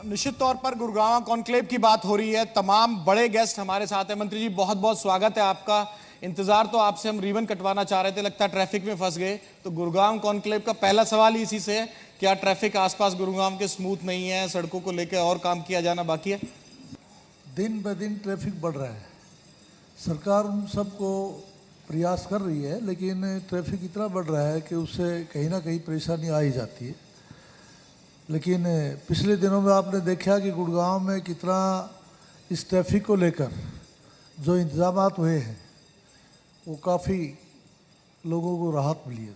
निश्चित तौर पर गुरुग्राम कॉन्क्लेव की बात हो रही है। तमाम बड़े गेस्ट हमारे साथ हैं। मंत्री जी बहुत बहुत स्वागत है आपका। इंतजार तो आपसे हम रिबन कटवाना चाह रहे थे, लगता है ट्रैफिक में फंस गए। तो गुरुग्राम कॉन्क्लेव का पहला सवाल ही इसी से है, क्या ट्रैफिक आसपास गुरुग्राम के स्मूथ नहीं है? सड़कों को लेकर और काम किया जाना बाकी है? दिन ब दिन ट्रैफिक बढ़ रहा है। सरकार उन सबको प्रयास कर रही है, लेकिन ट्रैफिक इतना बढ़ रहा है कि उससे कहीं ना कहीं परेशानी आ ही जाती है। लेकिन पिछले दिनों में आपने देखा कि गुड़गांव में कितना इस ट्रैफिक को लेकर जो इंतजामात हुए हैं वो काफ़ी लोगों को राहत मिली है।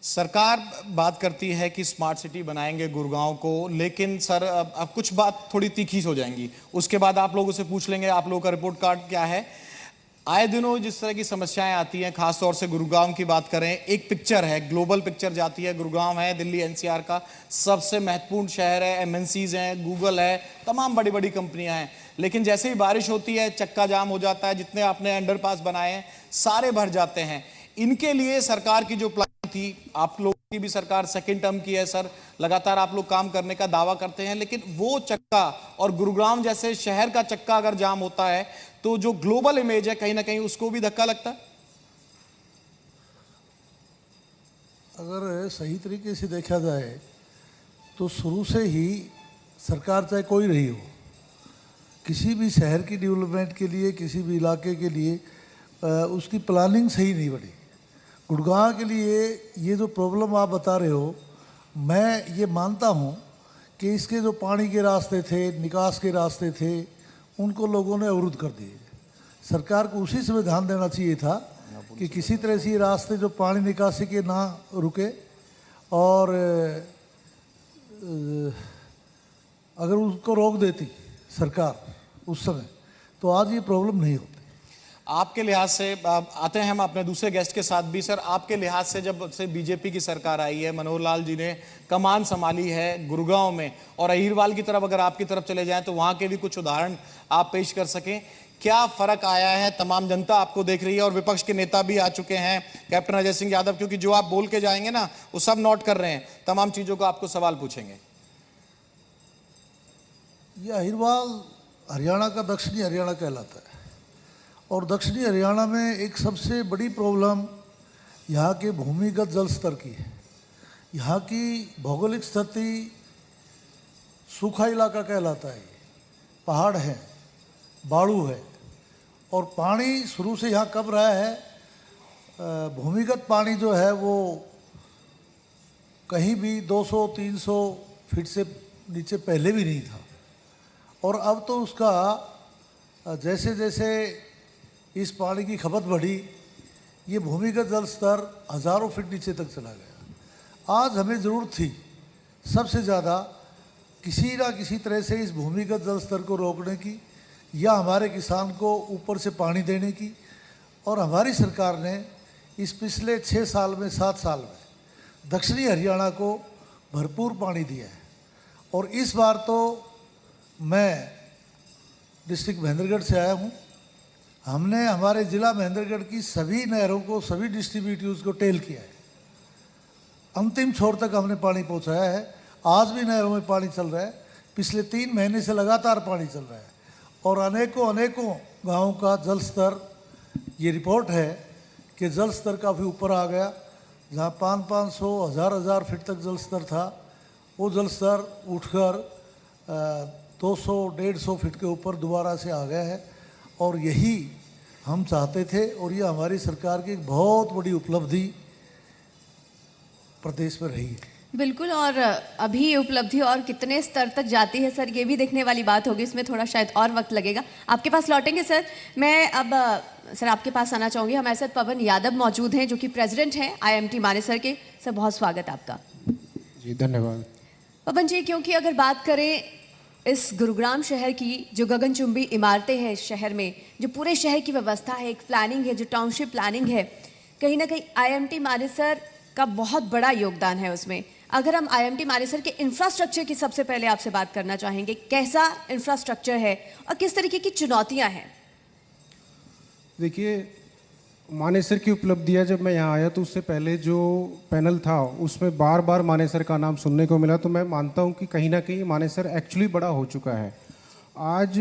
सरकार बात करती है कि स्मार्ट सिटी बनाएंगे गुरुग्राम को, लेकिन सर अब कुछ बात थोड़ी तीखी हो जाएंगी। उसके बाद आप लोगों से पूछ लेंगे आप लोगों का रिपोर्ट कार्ड क्या है। आए दिनों जिस तरह की समस्याएं आती हैं, खासतौर से गुरुग्राम की बात करें, एक पिक्चर है, ग्लोबल पिक्चर जाती है। गुरुग्राम है दिल्ली एनसीआर का सबसे महत्वपूर्ण शहर है, एमएनसीज हैं, गूगल है, तमाम बड़ी बड़ी कंपनियां हैं। लेकिन जैसे ही बारिश होती है चक्का जाम हो जाता है। जितने आपने अंडरपास बनाए हैं सारे भर जाते हैं। इनके लिए सरकार की जो प्लान थी, आप लोगों की भी सरकार सेकेंड टर्म की है सर, लगातार आप लोग काम करने का दावा करते हैं, लेकिन वो चक्का और गुरुग्राम जैसे शहर का चक्का अगर जाम होता है तो जो ग्लोबल इमेज है कहीं ना कहीं उसको भी धक्का लगता है। अगर सही तरीके से देखा जाए तो शुरू से ही सरकार चाहे कोई रही हो, किसी भी शहर की डेवलपमेंट के लिए, किसी भी इलाके के लिए उसकी प्लानिंग सही नहीं बनी। गुड़गांव के लिए ये जो प्रॉब्लम आप बता रहे हो, मैं ये मानता हूँ कि इसके जो पानी के रास्ते थे, निकास के रास्ते थे, उनको लोगों ने अवरुद्ध कर दिए। सरकार को उसी समय ध्यान देना चाहिए था कि किसी तरह से ये रास्ते जो पानी निकासी के ना रुके, और अगर उसको रोक देती सरकार उस समय तो आज ये प्रॉब्लम नहीं होती। आपके लिहाज से आते हैं हम अपने दूसरे गेस्ट के साथ भी। सर आपके लिहाज से जब से बीजेपी की सरकार आई है, मनोहर लाल जी ने कमान संभाली है गुरुग्राम में, और अहिरवाल की तरफ अगर आपकी तरफ चले जाएं तो वहां के भी कुछ उदाहरण आप पेश कर सकें, क्या फर्क आया है? तमाम जनता आपको देख रही है और विपक्ष के नेता भी आ चुके हैं, कैप्टन अजय सिंह यादव, क्योंकि जो आप बोल के जाएंगे ना वो सब नोट कर रहे हैं, तमाम चीजों का आपको सवाल पूछेंगे। ये अहिरवाल हरियाणा का दक्षिणी हरियाणा कहलाता है, और दक्षिणी हरियाणा में एक सबसे बड़ी प्रॉब्लम यहाँ के भूमिगत जल स्तर की है। यहाँ की भौगोलिक स्थिति सूखा इलाका कहलाता है, पहाड़ है, बाड़ू है, और पानी शुरू से यहाँ कब रहा है, भूमिगत पानी जो है वो कहीं भी 200-300 फीट से नीचे पहले भी नहीं था। और अब तो उसका जैसे जैसे इस पानी की खपत बढ़ी, ये भूमिगत जल स्तर हज़ारों फीट नीचे तक चला गया। आज हमें ज़रूरत थी सबसे ज़्यादा किसी ना किसी तरह से इस भूमिगत जल स्तर को रोकने की, या हमारे किसान को ऊपर से पानी देने की। और हमारी सरकार ने इस पिछले 6 साल में, 7 साल में दक्षिणी हरियाणा को भरपूर पानी दिया है। और इस बार तो मैं डिस्ट्रिक्ट महेंद्रगढ़ से आया हूँ। हमने हमारे ज़िला महेंद्रगढ़ की सभी नहरों को, सभी डिस्ट्रीब्यूटर्स को टेल किया है, अंतिम छोर तक हमने पानी पहुँचाया है। आज भी नहरों में पानी चल रहा है, पिछले 3 महीने से लगातार पानी चल रहा है, और अनेकों अनेकों गाँवों का जल स्तर, ये रिपोर्ट है कि जल स्तर काफ़ी ऊपर आ गया। जहाँ 500-500, 1000-1000 फीट तक जल स्तर था, वो जल स्तर उठकर 200-150 फीट के ऊपर दोबारा से आ गया है। और यही हम चाहते थे, और ये हमारी सरकार की एक बहुत बड़ी उपलब्धि प्रदेश में रही है। बिल्कुल, और अभी ये उपलब्धि और कितने स्तर तक जाती है सर, ये भी देखने वाली बात होगी। इसमें थोड़ा शायद और वक्त लगेगा। आपके पास लौटेंगे सर। मैं अब सर आपके पास आना चाहूँगी। हमारे साथ पवन यादव मौजूद हैं, जो कि प्रेसिडेंट हैं IIMT मानेसर के। सर बहुत स्वागत आपका। जी धन्यवाद। पवन जी, क्योंकि अगर बात करें इस गुरुग्राम शहर की, जो गगनचुंबी इमारतें हैं इस शहर में, जो पूरे शहर की व्यवस्था है, एक प्लानिंग है, जो टाउनशिप प्लानिंग है, कहीं ना कहीं IIMT मानेसर का बहुत बड़ा योगदान है उसमें। अगर हम IIMT मानेसर के इंफ्रास्ट्रक्चर की सबसे पहले आपसे बात करना चाहेंगे, कैसा इंफ्रास्ट्रक्चर है और किस तरीके की चुनौतियां हैं? देखिए, मानेसर की उपलब्धियां जब मैं यहाँ आया तो उससे पहले जो पैनल था उसमें बार बार मानेसर का नाम सुनने को मिला, तो मैं मानता हूँ कि कहीं ना कहीं मानेसर एक्चुअली बड़ा हो चुका है। आज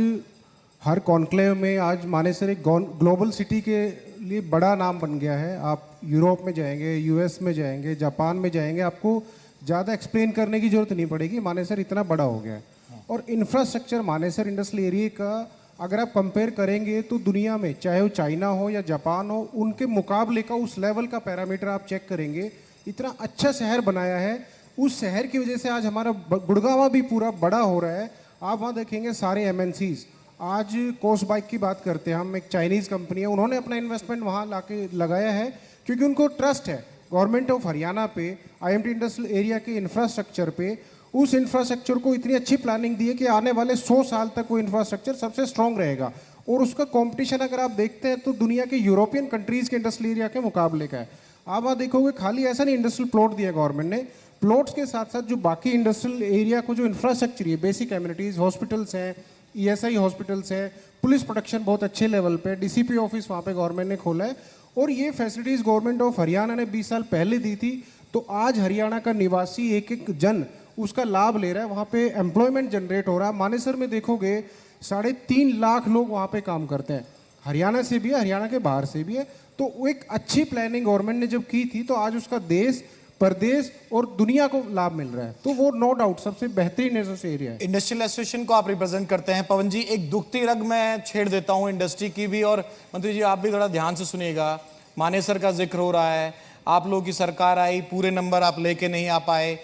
हर कॉन्क्लेव में आज मानेसर एक ग्लोबल सिटी के लिए बड़ा नाम बन गया है। आप यूरोप में जाएंगे, यूएस में जाएंगे, जापान में जाएंगे, आपको ज़्यादा एक्सप्लेन करने की ज़रूरत नहीं पड़ेगी, मानेसर इतना बड़ा हो गया है। और इंफ्रास्ट्रक्चर मानेसर इंडस्ट्रियल एरिया का अगर आप कंपेयर करेंगे तो दुनिया में चाहे वो चाइना हो या जापान हो, उनके मुकाबले का उस लेवल का पैरामीटर आप चेक करेंगे, इतना अच्छा शहर बनाया है। उस शहर की वजह से आज हमारा गुड़गांव भी पूरा बड़ा हो रहा है। आप वहाँ देखेंगे सारे एमएनसीज, आज कोस बाइक की बात करते हैं हम, एक चाइनीज़ कंपनी है, उन्होंने अपना इन्वेस्टमेंट वहाँ लाके लगाया है क्योंकि उनको ट्रस्ट है गवर्नमेंट ऑफ हरियाणा पे, आईएमटी इंडस्ट्रियल एरिया के इंफ्रास्ट्रक्चर पे। उस इंफ्रास्ट्रक्चर को इतनी अच्छी प्लानिंग दी है कि आने वाले 100 साल तक वो इंफ्रास्ट्रक्चर सबसे स्ट्रांग रहेगा। और उसका कंपटीशन अगर आप देखते हैं तो दुनिया के यूरोपियन कंट्रीज़ के इंडस्ट्रियल एरिया के मुकाबले का है। आप वहाँ देखोगे खाली ऐसा नहीं इंडस्ट्रियल प्लॉट दिया गवर्नमेंट ने, प्लॉट्स के साथ साथ जो बाकी इंडस्ट्रियल एरिया को जो इंफ्रास्ट्रक्चर है, बेसिक एमिनिटीज़, हॉस्पिटल्स हैं, ईएसआई हॉस्पिटल्स है, पुलिस प्रोटेक्शन बहुत अच्छे लेवल पे, डीसीपी ऑफिस वहाँ पे गवर्नमेंट ने खोला है। और ये फैसिलिटीज़ गवर्नमेंट ऑफ हरियाणा ने 20 साल पहले दी थी। तो आज हरियाणा का निवासी एक एक जन उसका लाभ ले रहा है, वहाँ पे एम्प्लॉयमेंट जनरेट हो रहा है। मानेसर में देखोगे 3.5 लाख लोग वहाँ पे काम करते हैं, हरियाणा से भी है, हरियाणा के बाहर से भी है। तो वो एक अच्छी प्लानिंग गवर्नमेंट ने जब की थी तो आज उसका देश, प्रदेश और दुनिया को लाभ मिल रहा है। तो वो नो डाउट सबसे बेहतरीन एरिया है। इंडस्ट्रियल एसोसिएशन को आप रिप्रेजेंट करते हैं पवन जी, एक दुखती रग मैं छेड़ देता हूं इंडस्ट्री की भी, और मंत्री जी आप भी थोड़ा ध्यान से सुनिएगा। मानेसर का जिक्र हो रहा है, आप लोगों की सरकार आई, पूरे नंबर आप लेके नहीं आ पाए,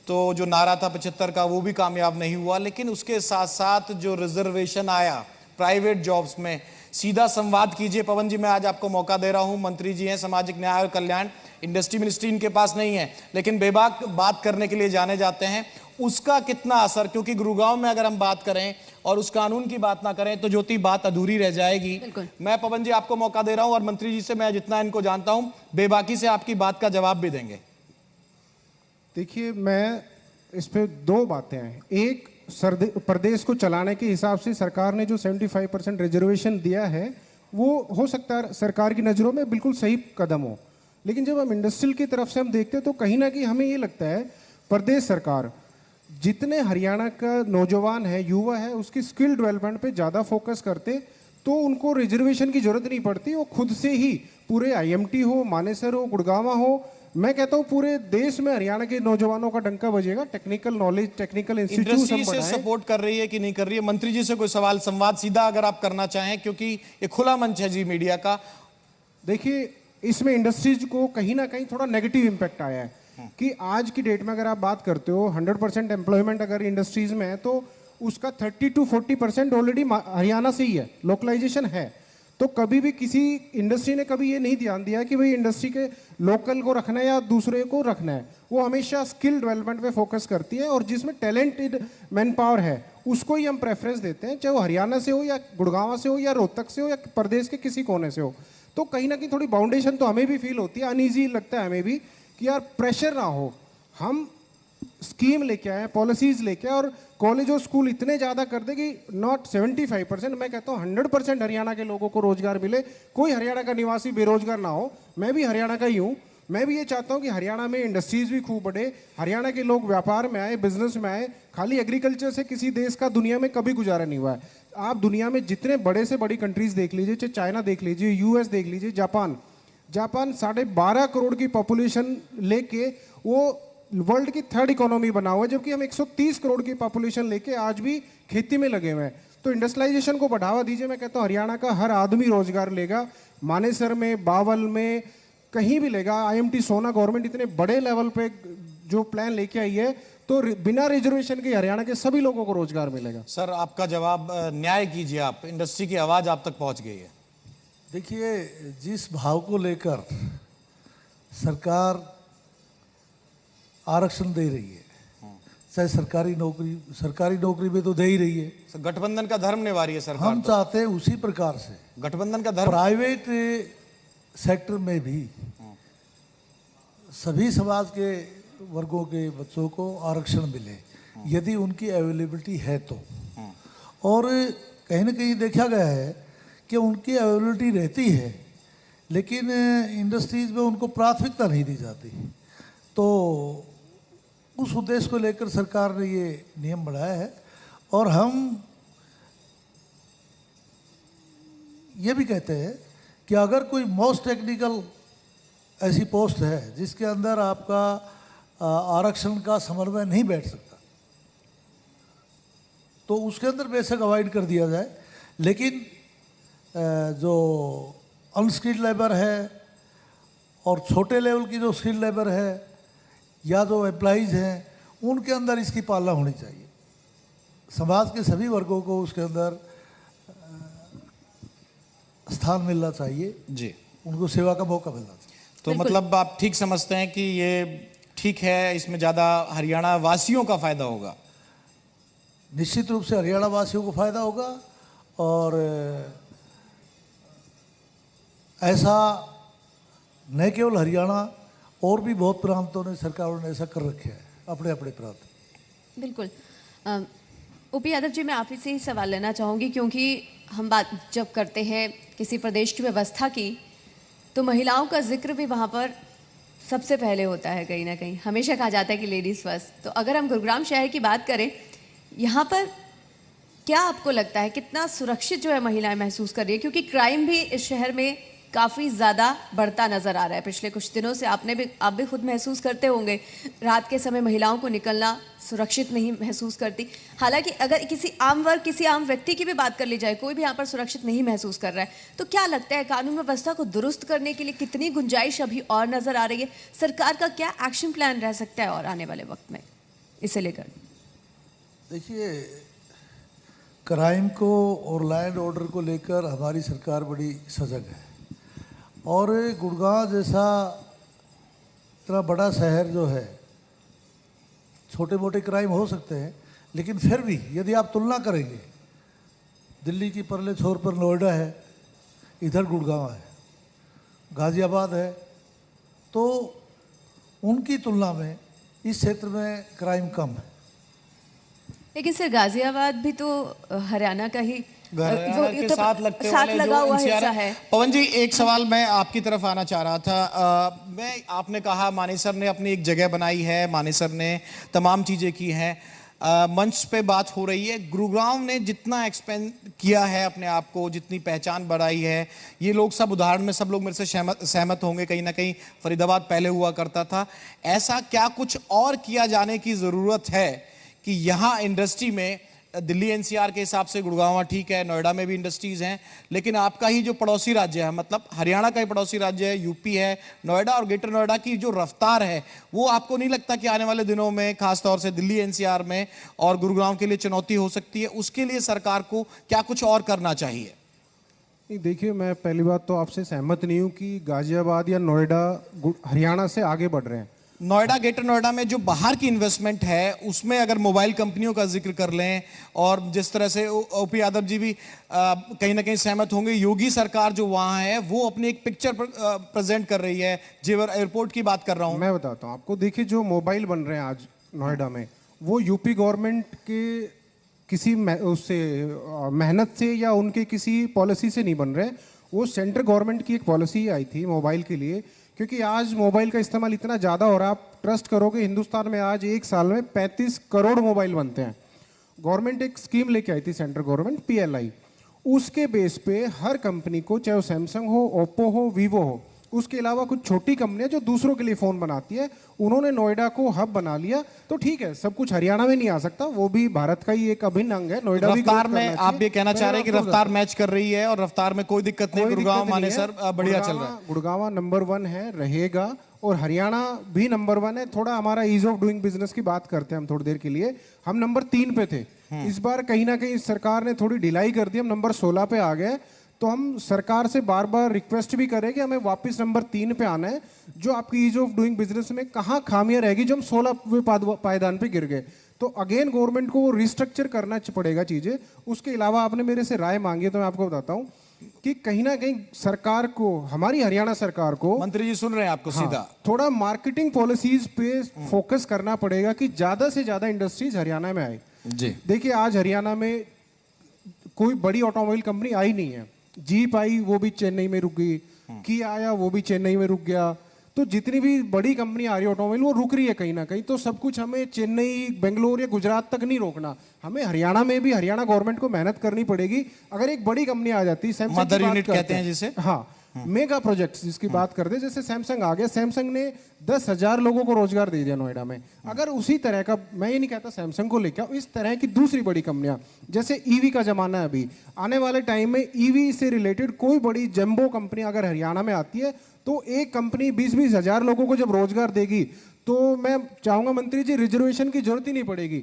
तो जो नारा था 75 का वो भी कामयाब नहीं हुआ। लेकिन उसके साथ साथ जो रिजर्वेशन आया प्राइवेट जॉब्स में, सीधा संवाद कीजिए पवन जी, मैं आज आपको मौका दे रहा हूं। मंत्री जी हैं सामाजिक न्याय और कल्याण, इंडस्ट्री मिनिस्ट्री इनके पास नहीं है, लेकिन बेबाक बात करने के लिए जाने जाते हैं। उसका कितना असर, क्योंकि गुरुगांव में अगर हम बात करें और उस कानून की बात ना करें तो ज्योति बात अधूरी रह जाएगी। मैं पवन जी आपको मौका दे रहा हूं और मंत्री जी से मैं जितना इनको जानता हूं बेबाकी से आपकी बात का जवाब भी देंगे। देखिए, मैं इस पे 2 बातें हैं। एक, प्रदेश को चलाने के हिसाब से सरकार ने जो 75% रिजर्वेशन दिया है वो हो सकता है सरकार की नज़रों में बिल्कुल सही कदम हो, लेकिन जब हम इंडस्ट्रियल की तरफ से हम देखते हैं तो कहीं ना कहीं हमें ये लगता है प्रदेश सरकार जितने हरियाणा का नौजवान है, युवा है, उसकी स्किल डेवलपमेंट पे ज़्यादा फोकस करते तो उनको रिजर्वेशन की जरूरत नहीं पड़ती। वो खुद से ही पूरे आईएमटी हो, मानेसर हो, गुड़गांव हो, मैं कहता हूं पूरे देश में हरियाणा के नौजवानों का डंका बजेगा। टेक्निकल नॉलेज, टेक्निकल इंस्टीट्यूट से सपोर्ट कर रही है कि नहीं कर रही है? मंत्री जी से कोई सवाल संवाद सीधा अगर आप करना चाहें, क्योंकि ये खुला मंच है जी मीडिया का। देखिए, इसमें इंडस्ट्रीज को कहीं ना कहीं थोड़ा नेगेटिव इम्पैक्ट आया है कि आज की डेट में अगर आप बात करते हो 100% एम्प्लॉयमेंट अगर इंडस्ट्रीज में है तो उसका 30 to 40% ऑलरेडी हरियाणा से ही है, लोकलाइजेशन है। तो कभी भी किसी इंडस्ट्री ने कभी ये नहीं ध्यान दिया कि भाई इंडस्ट्री के लोकल को रखना है या दूसरे को रखना है। वो हमेशा स्किल डेवलपमेंट पे फोकस करती है और जिसमें टैलेंटेड मैन पावर है उसको ही हम प्रेफरेंस देते हैं, चाहे वो हरियाणा से हो या गुड़गांव से हो या रोहतक से हो या प्रदेश के किसी कोने से हो। तो कहीं ना कहीं थोड़ी बाउंडेशन तो हमें भी फील होती है, अनईजी लगता है हमें भी कि यार प्रेशर ना हो, हम स्कीम लेके आए, पॉलिसीज लेके आए और कॉलेज और स्कूल इतने ज़्यादा कर दे कि नॉट 75%, मैं कहता हूँ 100% हरियाणा के लोगों को रोजगार मिले, कोई हरियाणा का निवासी बेरोजगार ना हो। मैं भी हरियाणा का ही हूँ, मैं भी ये चाहता हूँ कि हरियाणा में इंडस्ट्रीज भी खूब बढ़े, हरियाणा के लोग व्यापार में आए, बिजनेस में आए। खाली एग्रीकल्चर से किसी देश का दुनिया में कभी गुजारा नहीं हुआ है। आप दुनिया में जितने बड़े से बड़ी कंट्रीज देख लीजिए, चाहे चाइना देख लीजिए, यूएस देख लीजिए, जापान 12.5 करोड़ की पॉपुलेशन लेके वो वर्ल्ड की 3rd इकोनॉमी बना हुआ है, जबकि हम 130 करोड़ की पॉपुलेशन लेके आज भी खेती में लगे हुए हैं। तो इंडस्ट्रियलाइजेशन को बढ़ावा दीजिए। मैं कहता हूँ हरियाणा का हर आदमी रोजगार लेगा, मानेसर में, बावल में, कहीं भी लेगा। आईएमटी सोना गवर्नमेंट इतने बड़े लेवल पे जो प्लान लेके आई है तो बिना रिजर्वेशन के हरियाणा के सभी लोगों को रोजगार मिलेगा। सर आपका जवाब, न्याय कीजिए आप, इंडस्ट्री की आवाज आप तक पहुंच गई है। देखिए, जिस भाव को लेकर सरकार आरक्षण दे रही है, चाहे सरकारी नौकरी में तो दे ही रही है। गठबंधन का धर्म निवारी है सरकार। हम चाहते हैं उसी प्रकार से गठबंधन का धर्म प्राइवेट सेक्टर में भी सभी समाज के वर्गों के बच्चों को आरक्षण मिले, यदि उनकी अवेलेबिलिटी है तो। और कहीं ना कहीं देखा गया है कि उनकी अवेलेबिलिटी रहती है, लेकिन इंडस्ट्रीज में उनको प्राथमिकता नहीं दी जाती। तो उस उद्देश्य को लेकर सरकार ने ये नियम बढ़ाया है। और हम ये भी कहते हैं कि अगर कोई मोस्ट टेक्निकल ऐसी पोस्ट है जिसके अंदर आपका आरक्षण का समन्वय नहीं बैठ सकता, तो उसके अंदर बेशक अवॉइड कर दिया जाए। लेकिन जो अनस्किल्ड लेबर है और छोटे लेवल की जो स्किल्ड लेबर है या जो एम्प्लॉइज़ हैं, उनके अंदर इसकी पालना होनी चाहिए। समाज के सभी वर्गों को उसके अंदर स्थान मिलना चाहिए, जी, उनको सेवा का मौका मिलना चाहिए। तो मतलब आप ठीक समझते हैं कि ये ठीक है, इसमें ज़्यादा हरियाणा वासियों का फायदा होगा? निश्चित रूप से हरियाणा वासियों को फायदा होगा। और ऐसा न केवल हरियाणा, और भी बहुत प्रांतों ने, सरकारों ने ऐसा कर रखे है अपने अपने प्रांत। बिल्कुल। ओपी यादव जी, मैं आप ही से ही सवाल लेना चाहूँगी, क्योंकि हम बात जब करते हैं किसी प्रदेश की व्यवस्था की, तो महिलाओं का जिक्र भी वहाँ पर सबसे पहले होता है। कहीं ना कहीं हमेशा कहा जाता है कि लेडीज़ फर्स्ट। तो अगर हम गुरुग्राम शहर की बात करें, यहाँ पर क्या आपको लगता है कितना सुरक्षित जो है महिलाएं महसूस कर रही है? क्योंकि क्राइम भी इस शहर में काफ़ी ज़्यादा बढ़ता नज़र आ रहा है पिछले कुछ दिनों से। आप भी खुद महसूस करते होंगे, रात के समय महिलाओं को निकलना सुरक्षित नहीं महसूस करती। हालांकि अगर किसी आम वर्ग, किसी आम व्यक्ति की भी बात कर ली जाए, कोई भी यहाँ पर सुरक्षित नहीं महसूस कर रहा है, तो क्या लगता है कानून व्यवस्था को दुरुस्त करने के लिए कितनी गुंजाइश अभी और नज़र आ रही है? सरकार का क्या एक्शन प्लान रह सकता है और आने वाले वक्त में इसे लेकर? देखिए, क्राइम को और लॉ एंड ऑर्डर को लेकर हमारी सरकार बड़ी सजग है। और गुड़गांव जैसा इतना बड़ा शहर जो है, छोटे मोटे क्राइम हो सकते हैं, लेकिन फिर भी यदि आप तुलना करेंगे, दिल्ली की परले छोर पर नोएडा है, इधर गुड़गांव है, गाज़ियाबाद है, तो उनकी तुलना में इस क्षेत्र में क्राइम कम है। लेकिन सर, गाजियाबाद भी तो हरियाणा का ही के तो साथ लगते साथ वाले लगा जो हुआ NCR हिस्सा है। पवन जी, एक सवाल मैं आपकी तरफ आना चाह रहा था। आपने कहा मानेसर ने अपनी एक जगह बनाई है, मानेसर ने तमाम चीजें की हैं, मंच पे बात हो रही है। गुरुग्राम ने जितना एक्सपेंड किया है अपने आप को, जितनी पहचान बढ़ाई है, ये लोग सब उदाहरण में सब लोग मेरे से सहमत होंगे। कहीं ना कहीं फरीदाबाद पहले हुआ करता था, ऐसा क्या कुछ और किया जाने की जरूरत है कि यहाँ इंडस्ट्री में, दिल्ली NCR के हिसाब से गुड़गांव ठीक है, नोएडा में भी इंडस्ट्रीज हैं, लेकिन आपका ही जो पड़ोसी राज्य है, मतलब हरियाणा का ही पड़ोसी राज्य है, यूपी है, नोएडा और ग्रेटर नोएडा की जो रफ्तार है, वो आपको नहीं लगता कि आने वाले दिनों में खासतौर से दिल्ली NCR में और गुरुग्राम के लिए चुनौती हो सकती है? उसके लिए सरकार को क्या कुछ और करना चाहिए? देखिए, मैं पहली बात तो आपसे सहमत नहीं हूँ कि गाजियाबाद या नोएडा हरियाणा से आगे बढ़ रहे हैं। नोएडा, ग्रेटर नोएडा में जो बाहर की इन्वेस्टमेंट है, उसमें अगर मोबाइल कंपनियों का जिक्र कर लें, और जिस तरह से ओपी यादव जी भी कहीं ना कहीं सहमत होंगे, योगी सरकार जो वहाँ है वो अपनी एक पिक्चर प्रेजेंट कर रही है। जेवर एयरपोर्ट की बात कर रहा हूँ मैं बताता हूँ आपको। देखिए, जो मोबाइल बन रहे हैं आज नोएडा में, वो यूपी गवर्नमेंट के किसी उससे मेहनत से या उनके किसी पॉलिसी से नहीं बन रहे। वो सेंट्रल गवर्नमेंट की एक पॉलिसी आई थी मोबाइल के लिए, क्योंकि आज मोबाइल का इस्तेमाल इतना ज़्यादा हो रहा है। आप ट्रस्ट करोगे, हिंदुस्तान में आज एक साल में 35 करोड़ मोबाइल बनते हैं। गवर्नमेंट एक स्कीम लेके आई थी, सेंट्रल गवर्नमेंट, PLI। उसके बेस पे हर कंपनी को, चाहे वो सैमसंग हो, ओप्पो हो, वीवो हो, उसके अलावा कुछ छोटी कंपनियां जो दूसरों के लिए फ़ोन बनाती है, उन्होंने नोएडा को हब बना लिया। तो ठीक है, सब कुछ हरियाणा में नहीं आ सकता, वो भी भारत का ही एक अभिन्न अंग है। नोएडा भी रफ्तार में आप ये कहना चाह रहे हैं कि रफ्तार मैच कर रही है और रफ्तार में कोई दिक्कत नहीं, गुरुग्राम मानेसर बढ़िया चल रहा है। गुड़गांव नंबर 1 है, रहेगा, और हरियाणा भी नंबर 1 है। थोड़ा हमारा ईज ऑफ डूइंग बिजनेस की बात करते हैं हम थोड़ी देर के लिए। हम नंबर 3 पे थे, इस बार कहीं ना कहीं सरकार ने थोड़ी ढिलाई कर दी, हम नंबर 16 पे आ गए। तो हम सरकार से बार बार रिक्वेस्ट भी करें कि हमें वापस नंबर 3 पे आना है। जो आपकी ईज ऑफ डूइंग बिजनेस में कहाँ खामियां रहेगी, जो हम 16वें पायदान पे गिर गए, तो अगेन गवर्नमेंट को रिस्ट्रक्चर करना पड़ेगा चीजें। उसके अलावा आपने मेरे से राय मांगी है, तो मैं आपको बताता हूँ कि कहीं ना कहीं सरकार को, हमारी हरियाणा सरकार को, मंत्री जी सुन रहे हैं आपको, सीधा थोड़ा मार्केटिंग पॉलिसीज पे फोकस करना पड़ेगा कि ज्यादा से ज्यादा इंडस्ट्रीज हरियाणा में आए जी। देखिए, आज हरियाणा में कोई बड़ी ऑटोमोबाइल कंपनी आई नहीं है। जीप आई, वो भी चेन्नई में रुक गई। किया आया वो भी चेन्नई में रुक गया। तो जितनी भी बड़ी कंपनी आ रही है ऑटोमोबाइल वो रुक रही है कहीं ना कहीं। तो सब कुछ हमें चेन्नई, बेंगलोर या गुजरात तक नहीं रोकना, हमें हरियाणा में भी हरियाणा गवर्नमेंट को मेहनत करनी पड़ेगी। अगर एक बड़ी कंपनी आ जाती, सैमसंग की मदर बात यूनिट करते कहते हैं जिसे। हाँ, मेगा प्रोजेक्ट्स जिसकी बात करते हैं, जैसे सैमसंग आ गया, सैमसंग ने 10,000 लोगों को रोजगार दे दिया नोएडा में। अगर उसी तरह का, मैं ये नहीं कहता सैमसंग को लेकर, इस तरह की दूसरी बड़ी कंपनियां, जैसे ईवी का जमाना है अभी, आने वाले टाइम में ईवी से रिलेटेड कोई बड़ी जंबो कंपनी अगर हरियाणा में आती है तो एक कंपनी 20-20 हजार लोगों को जब रोजगार देगी, तो मैं चाहूंगा मंत्री जी रिजर्वेशन की जरूरत ही नहीं पड़ेगी।